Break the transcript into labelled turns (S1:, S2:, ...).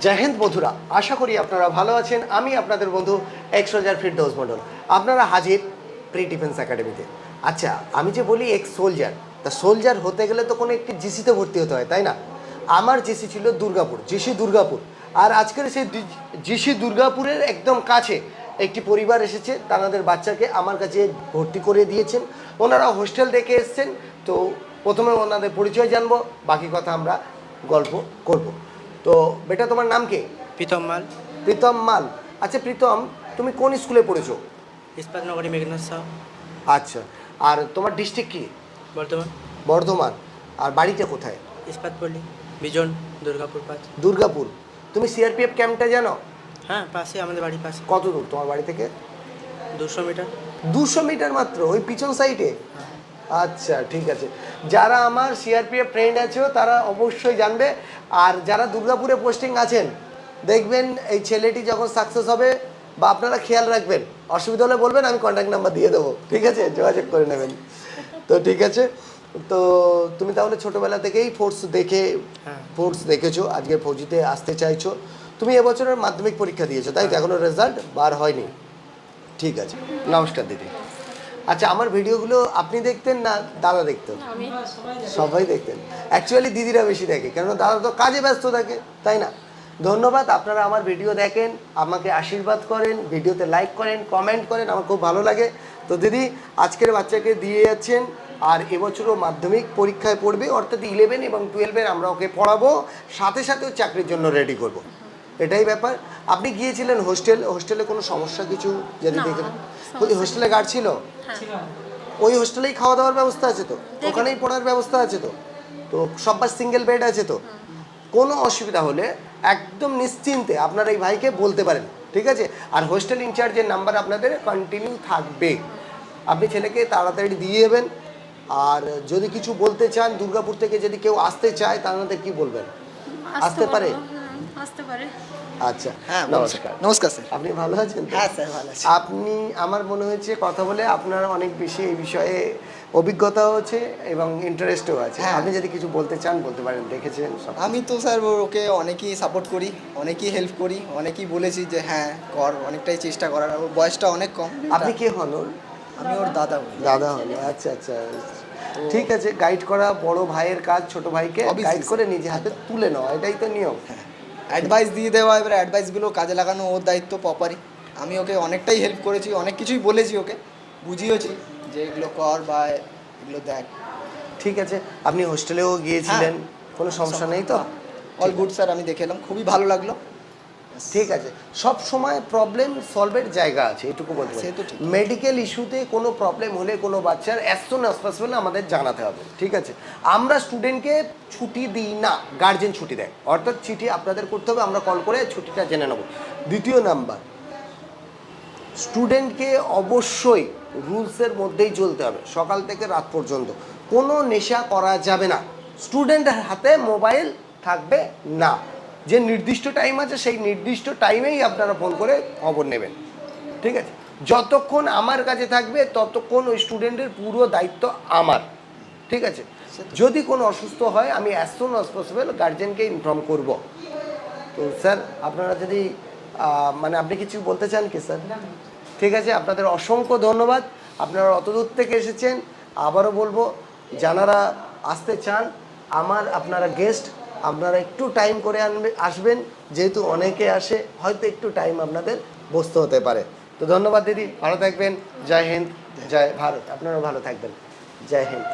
S1: জয় হিন্দ বন্ধুরা, আশা করি আপনারা ভালো আছেন। আমি আপনাদের বন্ধু এক্স সোলজার ফিরদৌস মণ্ডল, আপনারা হাজির প্রি ডিফেন্স একাডেমিতে। আচ্ছা, আমি যে বলি এক্স সোলজার, তা সোলজার হতে গেলে তো কোনো একটি জিসিতে ভর্তি হতে হয়, তাই না? আমার জিসি ছিল দুর্গাপুর, জিসি দুর্গাপুর। আর আজকের সেই জিসি দুর্গাপুরের একদম কাছে একটি পরিবার এসেছে, তাদের বাচ্চাকে আমার কাছে ভর্তি করে দিয়েছেন। ওনারা হোস্টেল দেখে এসছেন। তো প্রথমে ওনাদের পরিচয় জানবো, বাকি কথা আমরা গল্প করব। তো বেটা, তোমার নাম কি?
S2: প্রীতম মাল।
S1: প্রীতম মাল। আচ্ছা প্রীতম, তুমি কোন স্কুলে পড়েছো?
S2: ইস্পাত নগরী মেঘনাথ সাউ।
S1: আচ্ছা, আর তোমার ডিস্ট্রিক্ট কি?
S2: বর্ধমান।
S1: বর্ধমান। আর বাড়িটা কোথায়?
S2: ইস্পাত পল্লী, বিজন, দুর্গাপুর 5।
S1: দুর্গাপুর। তুমি সিআরপিএফ ক্যাম্পটা জানো?
S2: হ্যাঁ, পাশে, আমাদের বাড়ির পাশে।
S1: কত দূর তোমার বাড়ি থেকে?
S2: 200 মিটার।
S1: 200 মিটার মাত্র, ওই পিছন সাইডে? আচ্ছা ঠিক আছে। যারা আমার সিআরপিএফ ফ্রেন্ড আছো তারা অবশ্যই জানবে। আর যারা দুর্গাপুরে পোস্টিং আছেন, দেখবেন এই ছেলেটি যখন সাকসেস হবে, বা আপনারা খেয়াল রাখবেন, অসুবিধা হলে বলবেন, আমি কন্ট্যাক্ট নাম্বার দিয়ে দেবো, ঠিক আছে? যোগাযোগ করে নেবেন। তো ঠিক আছে। তো তুমি তাহলে ছোটোবেলা থেকেই ফোর্স দেখেছো, আজকে ফৌজিতে আসতে চাইছো। তুমি এবছরের মাধ্যমিক পরীক্ষা দিয়েছো, তাই তো? এখনো রেজাল্ট বার হয়নি। ঠিক আছে, নমস্কার দিদি। আচ্ছা, আমার ভিডিওগুলো আপনি দেখতেন না দাদা দেখতেন? সবাই দেখতেন। অ্যাকচুয়ালি দিদিরা বেশি দেখে, কেননা দাদা তো কাজে ব্যস্ত থাকে, তাই না? ধন্যবাদ, আপনারা আমার ভিডিও দেখেন, আমাকে আশীর্বাদ করেন, ভিডিওতে লাইক করেন, কমেন্ট করেন, আমার খুব ভালো লাগে। তো দিদি আজকের বাচ্চাকে দিয়ে যাচ্ছেন, আর এবছরও মাধ্যমিক পরীক্ষায় পড়বে, অর্থাৎ 11 এবং 12 আমরা ওকে পড়াবো, সাথে সাথেও চাকরির জন্য রেডি করব। এটাই ব্যাপার। আপনি গিয়েছিলেন হোস্টেলে কোনো সমস্যা কিছু যদি দেখেন? ওই হোস্টেলে গার্ড ছিল? ওই হোস্টেলেই খাওয়া দাওয়ার ব্যবস্থা আছে তো? ওখানেই পড়ার ব্যবস্থা আছে তো? তো সবার সিঙ্গেল বেড আছে তো? কোনো অসুবিধা হলে একদম নিশ্চিন্তে আপনারা এই ভাইকে বলতে পারেন, ঠিক আছে? আর হোস্টেল ইনচার্জের নাম্বার আপনাদের কন্টিনিউ থাকবে, আপনি ছেলেকে তাড়াতাড়ি দিয়ে দেবেন। আর যদি কিছু বলতে চান, দুর্গাপুর থেকে যদি কেউ আসতে চায়, তাদের কি বলবেন? আসতে পারে?
S3: আসতে পারে।
S1: আচ্ছা,
S4: হ্যাঁ
S1: নমস্কার।
S4: নমস্কার স্যার।
S1: আপনি ভালো আছেন তো?
S4: হ্যাঁ স্যার, ভালো আছি।
S1: আপনি, আমার মনে হয়েছে কথা বলে আপনার অনেক বেশি এই বিষয়ে অভিজ্ঞতাও আছে এবং ইন্টারেস্টও আছে।
S4: হ্যাঁ।
S1: আপনি যদি কিছু বলতে চান বলতে পারেন, দেখেছেন সব।
S4: আমি তো স্যার ওকে অনেকই সাপোর্ট করি, অনেকই হেল্প করি, অনেকই বলেছি যে হ্যাঁ কর, অনেকটাই চেষ্টা করার। ওর বয়সটা অনেক কম।
S1: আপনি কে হন ওর?
S4: আমি ওর দাদা হই।
S1: দাদা হলো, আচ্ছা আচ্ছা। ঠিক আছে, গাইড করা বড় ভাইয়ের কাজ, ছোট ভাইকে
S4: Obviously,
S1: গাইড করে নিজে হাতে তুলে নেওয়া, এটাই তো নিয়ম।
S4: অ্যাডভাইস দিয়ে দেওয়া, এবার অ্যাডভাইসগুলো কাজে লাগানো ওর দায়িত্ব প্রপারই। আমি ওকে অনেকটাই হেল্প করেছি, অনেক কিছুই বলেছি ওকে, বুঝিয়েছি যে এগুলো কর বা এগুলো দেখ।
S1: ঠিক আছে, আপনি হোস্টেলেও গিয়েছিলেন, কোনো সমস্যা নেই তো?
S4: অল গুড স্যার, আমি দেখে এলাম, খুবই ভালো লাগলো।
S1: ঠিক আছে, সব সময় প্রবলেম সলভের জায়গা আছে, এটুকু বলতে
S4: সে তো
S1: পারি।
S4: ঠিক।
S1: মেডিকেল ইস্যুতে কোনো প্রবলেম হলে কোনো বাচ্চার অ্যাজ সুন অ্যাজ পসিবল আমাদের জানাতে হবে, ঠিক আছে? আমরা স্টুডেন্টকে ছুটি দিই না, গার্জেন ছুটি দেয়, অর্থাৎ চিঠি আপনাদের করতে হবে, আমরা কল করে ছুটিটা জেনে নেব। দ্বিতীয় নাম্বার, স্টুডেন্টকে অবশ্যই রুলসের মধ্যেই চলতে হবে, সকাল থেকে রাত পর্যন্ত কোনো নেশা করা যাবে না, স্টুডেন্টের হাতে মোবাইল থাকবে না। যে নির্দিষ্ট টাইম আছে সেই নির্দিষ্ট টাইমেই আপনারা ফোন করে খবর নেবেন, ঠিক আছে? যতক্ষণ আমার কাছে থাকবে ততক্ষণ ওই স্টুডেন্টের পুরো দায়িত্ব আমার, ঠিক আছে? যদি কোনো অসুস্থ হয় আমি অ্যাজ সুন অ্যাজ পসিবল গার্জেনকে ইনফর্ম করব। তো স্যার আপনারা যদি মানে আপনি কিছু বলতে চান কি স্যার? ঠিক আছে, আপনাদের অসংখ্য ধন্যবাদ, আপনারা অত দূর থেকে এসেছেন। আবারও বলবো, যারা আসতে চান আপনারা গেস্ট, আপনারা একটু টাইম করে আসবেন, যেহেতু অনেকে আসে, হয়তো একটু টাইম আপনাদের বসতে হতে পারে। তো ধন্যবাদ দিদি, ভালো থাকবেন। জয় হিন্দ, জয় ভারত। আপনারা ভালো থাকবেন। জয় হিন্দ।